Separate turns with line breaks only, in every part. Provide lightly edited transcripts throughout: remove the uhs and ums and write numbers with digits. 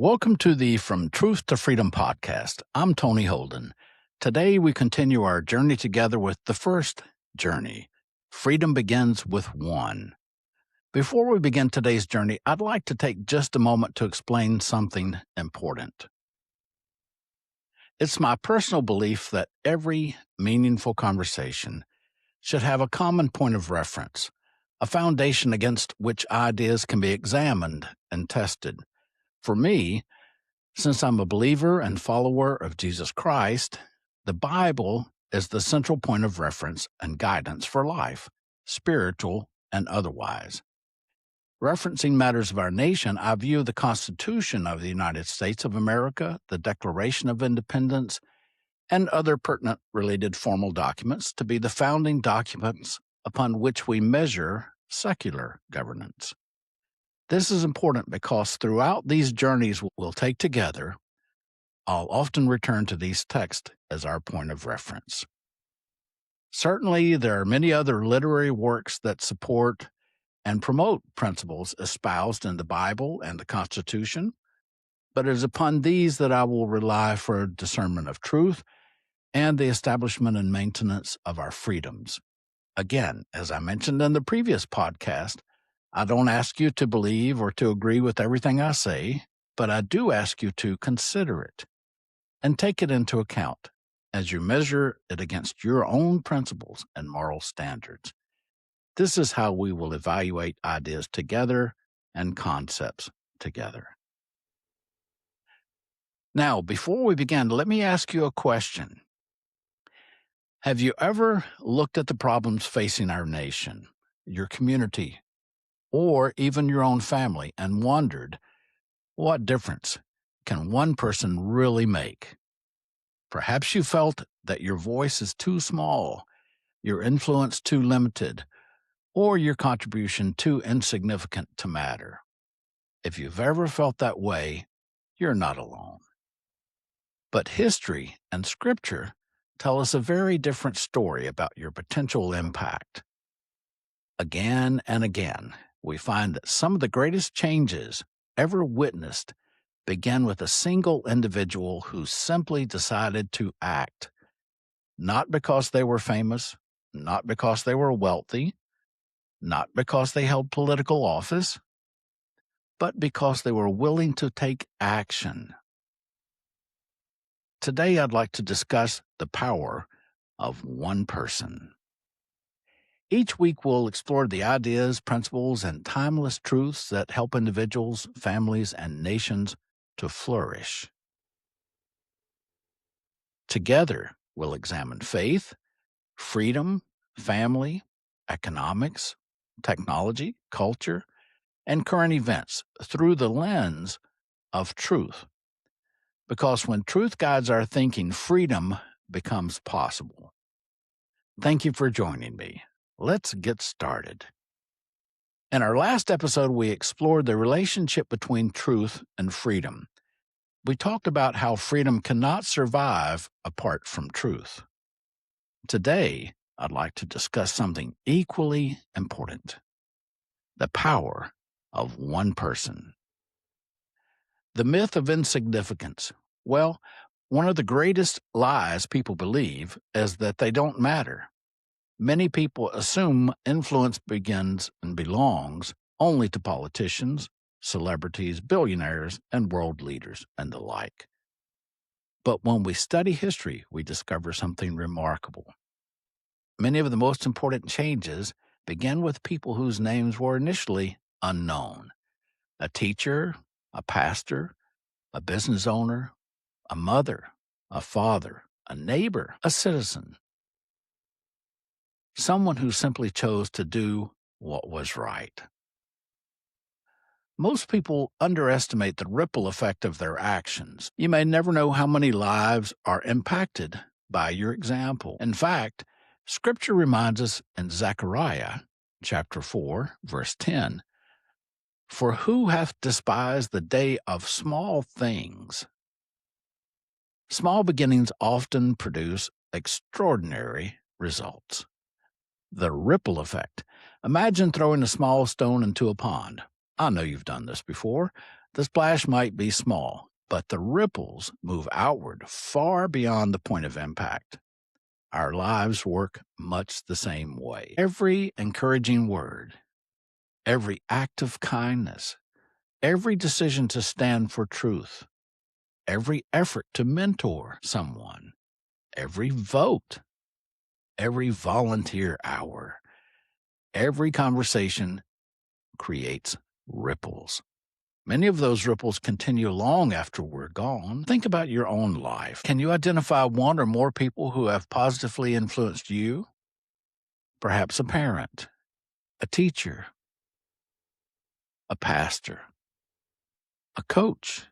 Welcome to the From Truth to Freedom podcast. I'm Tony Holden. Today we continue our journey together with the first journey. Freedom begins with one. Before we begin today's journey, I'd like to take just a moment to explain something important. It's my personal belief that every meaningful conversation should have a common point of reference, a foundation against which ideas can be examined and tested. For me, since I'm a believer and follower of Jesus Christ, the Bible is the central point of reference and guidance for life, spiritual and otherwise. Referencing matters of our nation, I view the Constitution of the United States of America, the Declaration of Independence, and other pertinent related formal documents to be the founding documents upon which we measure secular governance. This is important because throughout these journeys we'll take together, I'll often return to these texts as our point of reference. Certainly, there are many other literary works that support and promote principles espoused in the Bible and the Constitution, but it is upon these that I will rely for discernment of truth and the establishment and maintenance of our freedoms. Again, as I mentioned in the previous podcast, I don't ask you to believe or to agree with everything I say, but I do ask you to consider it and take it into account as you measure it against your own principles and moral standards. This is how we will evaluate ideas together and concepts together. Now, before we begin, let me ask you a question. Have you ever looked at the problems facing our nation, your community, or even your own family, and wondered, what difference can one person really make? Perhaps you felt that your voice is too small, your influence too limited, or your contribution too insignificant to matter. If you've ever felt that way, you're not alone. But history and Scripture tell us a very different story about your potential impact. Again and again, we find that some of the greatest changes ever witnessed began with a single individual who simply decided to act, not because they were famous, not because they were wealthy, not because they held political office, but because they were willing to take action. Today, I'd like to discuss the power of one person. Each week, we'll explore the ideas, principles, and timeless truths that help individuals, families, and nations to flourish. Together, we'll examine faith, freedom, family, economics, technology, culture, and current events through the lens of truth. Because when truth guides our thinking, freedom becomes possible. Thank you for joining me. Let's get started. In our last episode, we explored the relationship between truth and freedom. We talked about how freedom cannot survive apart from truth. Today, I'd like to discuss something equally important: the power of one person. The myth of insignificance. Well, one of the greatest lies people believe is that they don't matter. Many people assume influence begins and belongs only to politicians, celebrities, billionaires, and world leaders, and the like. But when we study history, we discover something remarkable. Many of the most important changes begin with people whose names were initially unknown. A teacher, a pastor, a business owner, a mother, a father, a neighbor, a citizen. Someone who simply chose to do what was right. Most people underestimate the ripple effect of their actions. You may never know how many lives are impacted by your example. In fact, Scripture reminds us in Zechariah chapter 4, verse 10, "For who hath despised the day of small things?" Small beginnings often produce extraordinary results. The ripple effect. Imagine throwing a small stone into a pond. I know you've done this before. The splash might be small, but the ripples move outward far beyond the point of impact. Our lives work much the same way. Every encouraging word, every act of kindness, every decision to stand for truth, every effort to mentor someone, every vote, every volunteer hour, every conversation creates ripples. Many of those ripples continue long after we're gone. Think about your own life. Can you identify one or more people who have positively influenced you? Perhaps a parent, a teacher, a pastor, a coach,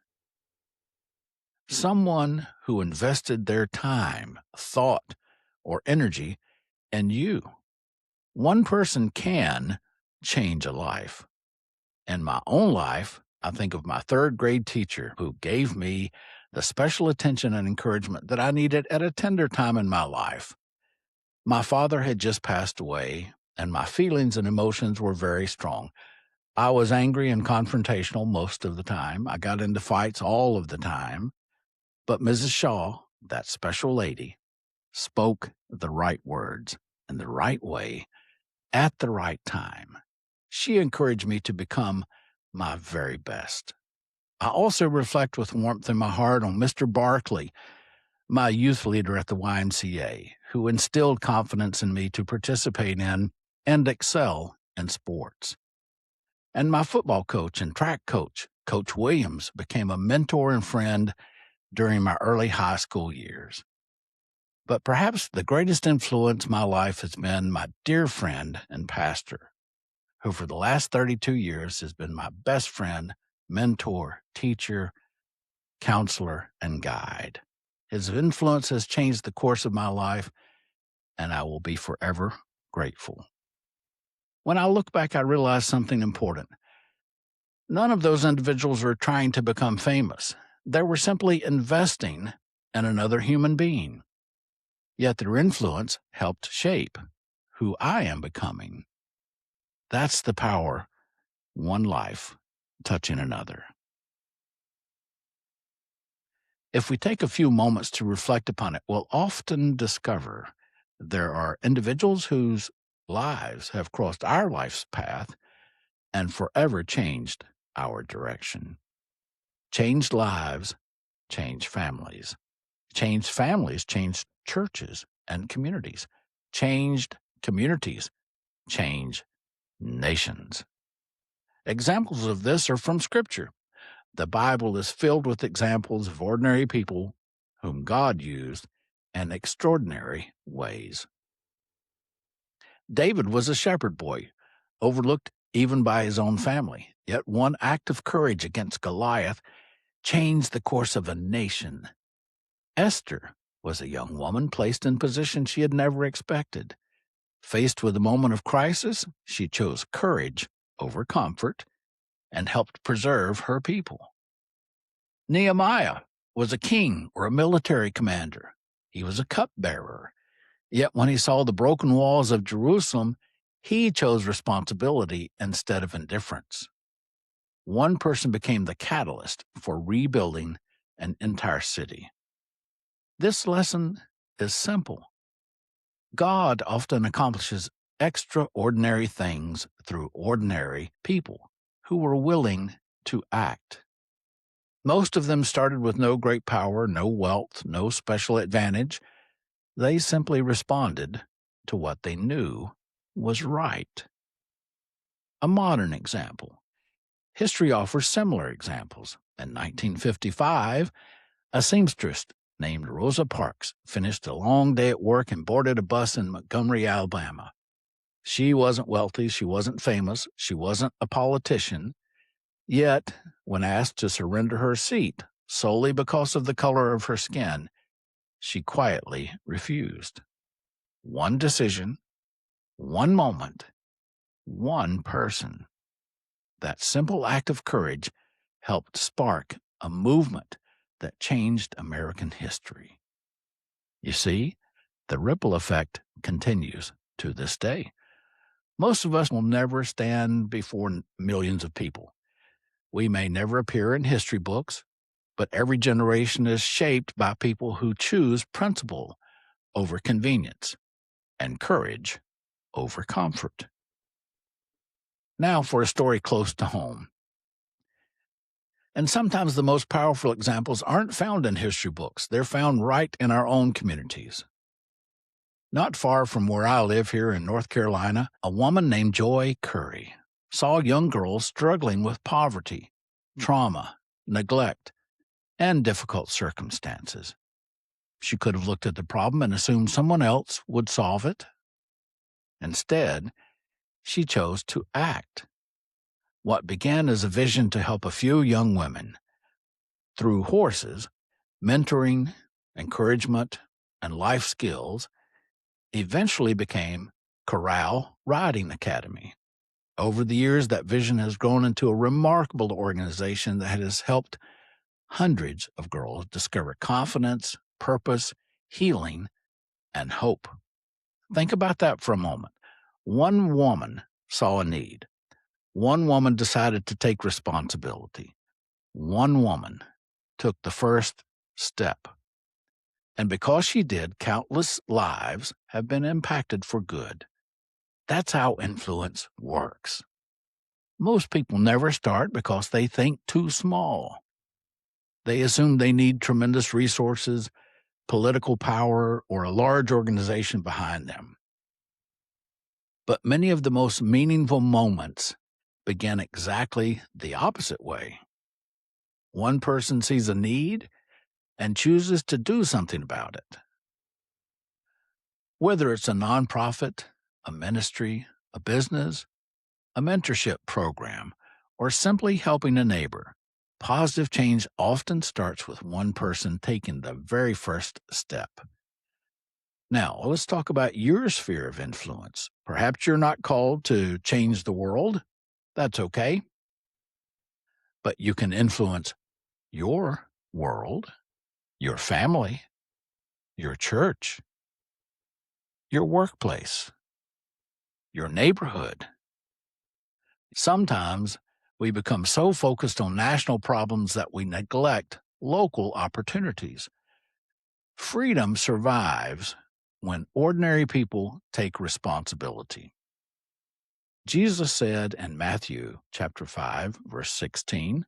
someone who invested their time, thought, or energy in you. One person can change a life. In my own life, I think of my third grade teacher who gave me the special attention and encouragement that I needed at a tender time in my life. My father had just passed away, and my feelings and emotions were very strong. I was angry and confrontational most of the time. I got into fights all of the time. But Mrs. Shaw, that special lady, spoke the right words in the right way at the right time. She encouraged me to become my very best. I also reflect with warmth in my heart on Mr. Barkley, my youth leader at the YMCA, who instilled confidence in me to participate in and excel in sports. And my football coach and track coach, Coach Williams, became a mentor and friend during my early high school years. But perhaps the greatest influence in my life has been my dear friend and pastor, who for the last 32 years has been my best friend, mentor, teacher, counselor, and guide. His influence has changed the course of my life, and I will be forever grateful. When I look back, I realize something important. None of those individuals were trying to become famous. They were simply investing in another human being. Yet their influence helped shape who I am becoming. That's the power, one life touching another. If we take a few moments to reflect upon it, we'll often discover there are individuals whose lives have crossed our life's path and forever changed our direction. Changed lives, changed families. Changed families, changed churches and communities. Changed communities, changed nations. Examples of this are from Scripture. The Bible is filled with examples of ordinary people whom God used in extraordinary ways. David was a shepherd boy, overlooked even by his own family, yet one act of courage against Goliath changed the course of a nation. Esther was a young woman placed in position she had never expected. Faced with a moment of crisis, she chose courage over comfort and helped preserve her people. Nehemiah was a king or a military commander. He was a cupbearer. Yet when he saw the broken walls of Jerusalem, he chose responsibility instead of indifference. One person became the catalyst for rebuilding an entire city. This lesson is simple. God often accomplishes extraordinary things through ordinary people who were willing to act. Most of them started with no great power, no wealth, no special advantage. They simply responded to what they knew was right. A modern example. History offers similar examples. In 1955, a seamstress named Rosa Parks finished a long day at work and boarded a bus in Montgomery, Alabama. She wasn't wealthy, she wasn't famous, she wasn't a politician. Yet, when asked to surrender her seat solely because of the color of her skin, she quietly refused. One decision, one moment, one person. That simple act of courage helped spark a movement that changed American history. You see, the ripple effect continues to this day. Most of us will never stand before millions of people. We may never appear in history books, but every generation is shaped by people who choose principle over convenience and courage over comfort. Now for a story close to home. And sometimes the most powerful examples aren't found in history books. They're found right in our own communities. Not far from where I live here in North Carolina, a woman named Joy Curry saw young girls struggling with poverty, trauma, neglect, and difficult circumstances. She could have looked at the problem and assumed someone else would solve it. Instead, she chose to act. What began as a vision to help a few young women through horses, mentoring, encouragement, and life skills eventually became Corral Riding Academy. Over the years, that vision has grown into a remarkable organization that has helped hundreds of girls discover confidence, purpose, healing, and hope. Think about that for a moment. One woman saw a need. One woman decided to take responsibility. One woman took the first step. And because she did, countless lives have been impacted for good. That's how influence works. Most people never start because they think too small. They assume they need tremendous resources, political power, or a large organization behind them. But many of the most meaningful moments begin exactly the opposite way. One person sees a need and chooses to do something about it. Whether it's a nonprofit, a ministry, a business, a mentorship program, or simply helping a neighbor, positive change often starts with one person taking the very first step. Now, let's talk about your sphere of influence. Perhaps you're not called to change the world. That's okay. But you can influence your world, your family, your church, your workplace, your neighborhood. Sometimes we become so focused on national problems that we neglect local opportunities. Freedom survives when ordinary people take responsibility. Jesus said in Matthew chapter 5, verse 16,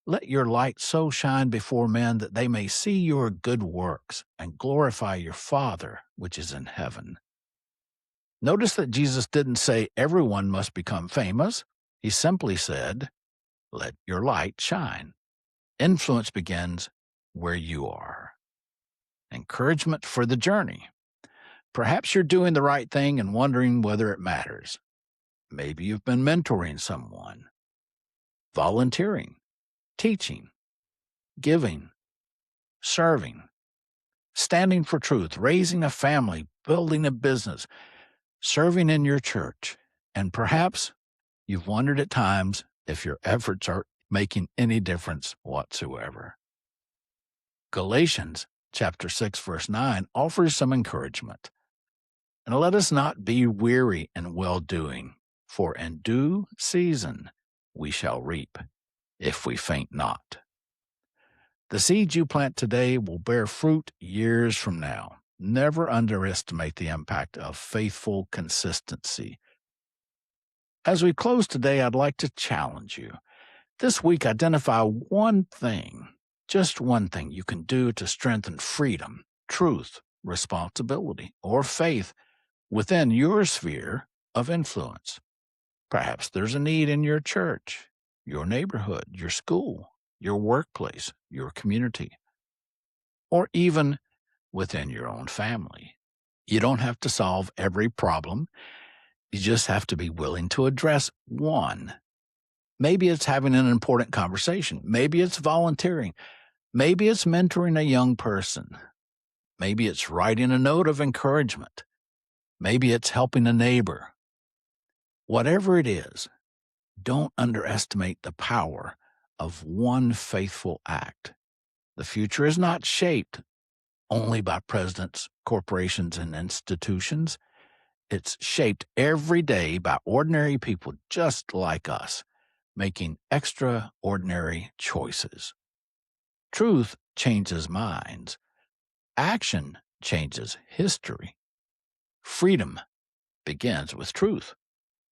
"Let your light so shine before men that they may see your good works and glorify your Father which is in heaven." Notice that Jesus didn't say everyone must become famous. He simply said, "Let your light shine." Influence begins where you are. Encouragement for the journey. Perhaps you're doing the right thing and wondering whether it matters. Maybe you've been mentoring someone, volunteering, teaching, giving, serving, standing for truth, raising a family, building a business, serving in your church, and perhaps you've wondered at times if your efforts are making any difference whatsoever. Galatians chapter 6, verse 9 offers some encouragement. "And let us not be weary in well-doing, for in due season we shall reap, if we faint not." The seeds you plant today will bear fruit years from now. Never underestimate the impact of faithful consistency. As we close today, I'd like to challenge you. This week, identify one thing, just one thing you can do to strengthen freedom, truth, responsibility, or faith within your sphere of influence. Perhaps there's a need in your church, your neighborhood, your school, your workplace, your community, or even within your own family. You don't have to solve every problem. You just have to be willing to address one. Maybe it's having an important conversation. Maybe it's volunteering. Maybe it's mentoring a young person. Maybe it's writing a note of encouragement. Maybe it's helping a neighbor. Whatever it is, don't underestimate the power of one faithful act. The future is not shaped only by presidents, corporations, and institutions. It's shaped every day by ordinary people just like us. making extraordinary choices. Truth changes minds. Action changes history. Freedom begins with truth.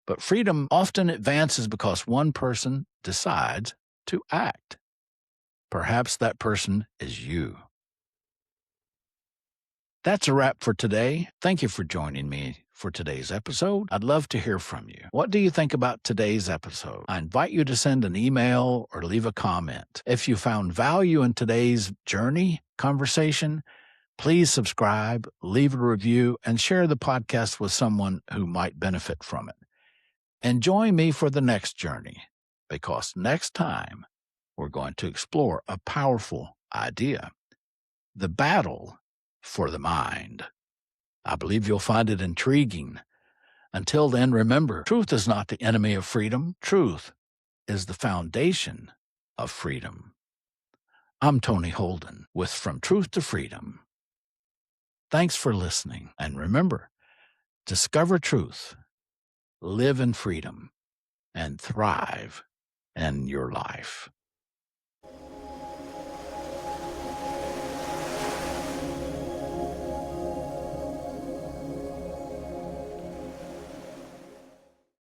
But freedom often advances because one person decides to act. Perhaps that person is you. That's a wrap for today. Thank you for joining me for today's episode. I'd love to hear from you. What do you think about today's episode? I invite you to send an email or leave a comment. If you found value in today's journey conversation, please subscribe, leave a review, and share the podcast with someone who might benefit from it. And join me for the next journey, because next time we're going to explore a powerful idea: the battle for the mind. I believe you'll find it intriguing. Until then, remember, truth is not the enemy of freedom. Truth is the foundation of freedom. I'm Tony Holden with From Truth to Freedom. Thanks for listening. And remember, discover truth, live in freedom, and thrive in your life.